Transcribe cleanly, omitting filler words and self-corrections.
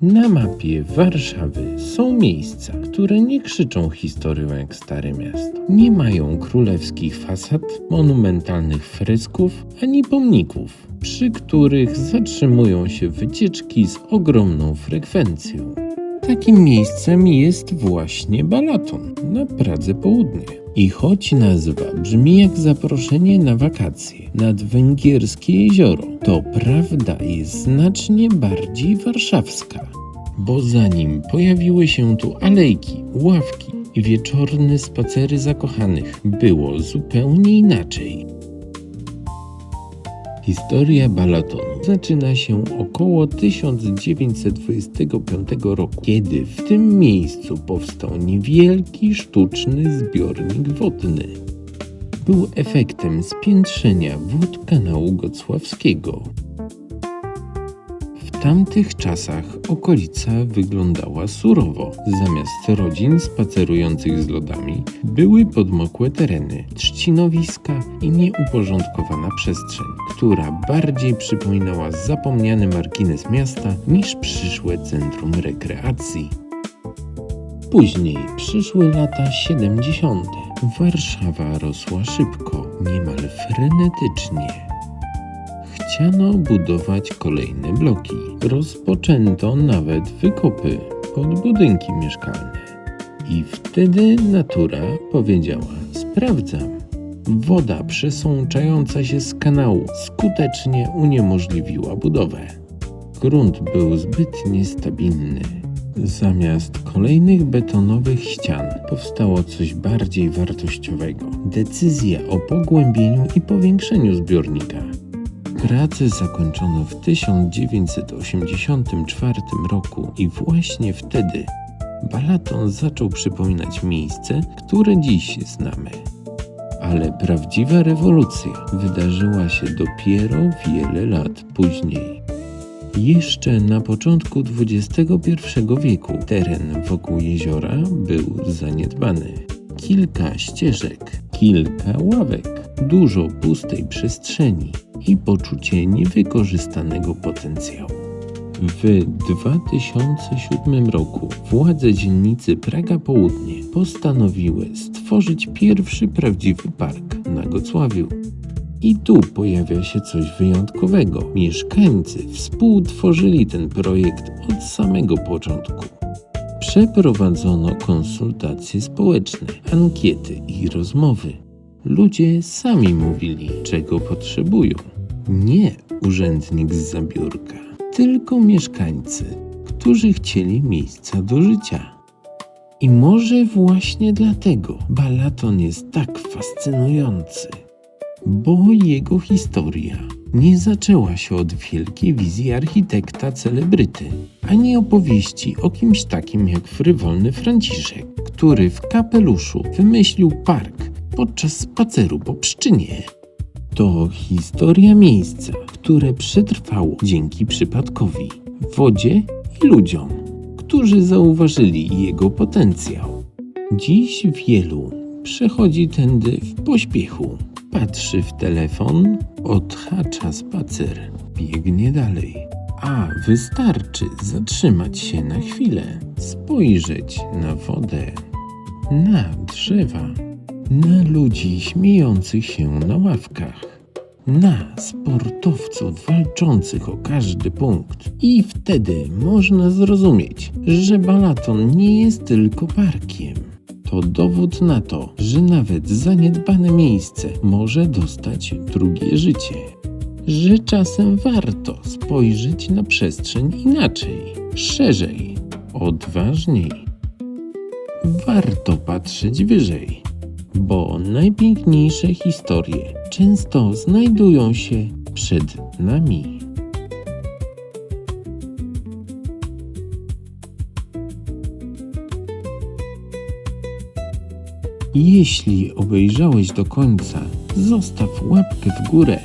Na mapie Warszawy są miejsca, które nie krzyczą historią jak Stare Miasto. Nie mają królewskich fasad, monumentalnych fresków ani pomników, przy których zatrzymują się wycieczki z ogromną frekwencją. Takim miejscem jest właśnie Balaton na Pradze Południe. I choć nazwa brzmi jak zaproszenie na wakacje nad węgierskie jezioro, to prawda jest znacznie bardziej warszawska. Bo zanim pojawiły się tu alejki, ławki i wieczorne spacery zakochanych, było zupełnie inaczej. Historia Balatonu zaczyna się około 1925 roku, kiedy w tym miejscu powstał niewielki sztuczny zbiornik wodny. Był efektem spiętrzenia wód kanału Gocławskiego. W tamtych czasach okolica wyglądała surowo. Zamiast rodzin spacerujących z lodami były podmokłe tereny, trzcinowiska i nieuporządkowana przestrzeń, która bardziej przypominała zapomniany margines miasta niż przyszłe centrum rekreacji. Później przyszły lata 70. Warszawa rosła szybko, niemal frenetycznie. Chciano budować kolejne bloki. Rozpoczęto nawet wykopy pod budynki mieszkalne. I wtedy natura powiedziała: sprawdzam. Woda przesączająca się z kanału skutecznie uniemożliwiła budowę. Grunt był zbyt niestabilny. Zamiast kolejnych betonowych ścian powstało coś bardziej wartościowego. Decyzja o pogłębieniu i powiększeniu zbiornika. Prace zakończono w 1984 roku i właśnie wtedy Balaton zaczął przypominać miejsce, które dziś znamy. Ale prawdziwa rewolucja wydarzyła się dopiero wiele lat później. Jeszcze na początku XXI wieku teren wokół jeziora był zaniedbany. Kilka ścieżek, kilka ławek, dużo pustej przestrzeni i poczucie niewykorzystanego potencjału. W 2007 roku władze dzielnicy Praga Południe postanowiły stworzyć pierwszy prawdziwy park na Gocławiu. I tu pojawia się coś wyjątkowego. Mieszkańcy współtworzyli ten projekt od samego początku. Przeprowadzono konsultacje społeczne, ankiety i rozmowy. Ludzie sami mówili, czego potrzebują. Nie urzędnik z zabiórka, tylko mieszkańcy, którzy chcieli miejsca do życia. I może właśnie dlatego Balaton jest tak fascynujący, bo jego historia nie zaczęła się od wielkiej wizji architekta celebryty, ani opowieści o kimś takim jak frywolny Franciszek, który w kapeluszu wymyślił park podczas spaceru po Pszczynie. To historia miejsca, które przetrwało dzięki przypadkowi, wodzie i ludziom, którzy zauważyli jego potencjał. Dziś wielu przechodzi tędy w pośpiechu, patrzy w telefon, odhacza spacer, biegnie dalej. A wystarczy zatrzymać się na chwilę, spojrzeć na wodę, na drzewa, na ludzi śmiejących się na ławkach, na sportowców walczących o każdy punkt. I wtedy można zrozumieć, że Balaton nie jest tylko parkiem. To dowód na to, że nawet zaniedbane miejsce może dostać drugie życie. Że czasem warto spojrzeć na przestrzeń inaczej, szerzej, odważniej. Warto patrzeć wyżej, bo najpiękniejsze historie często znajdują się przed nami. Jeśli obejrzałeś do końca, zostaw łapkę w górę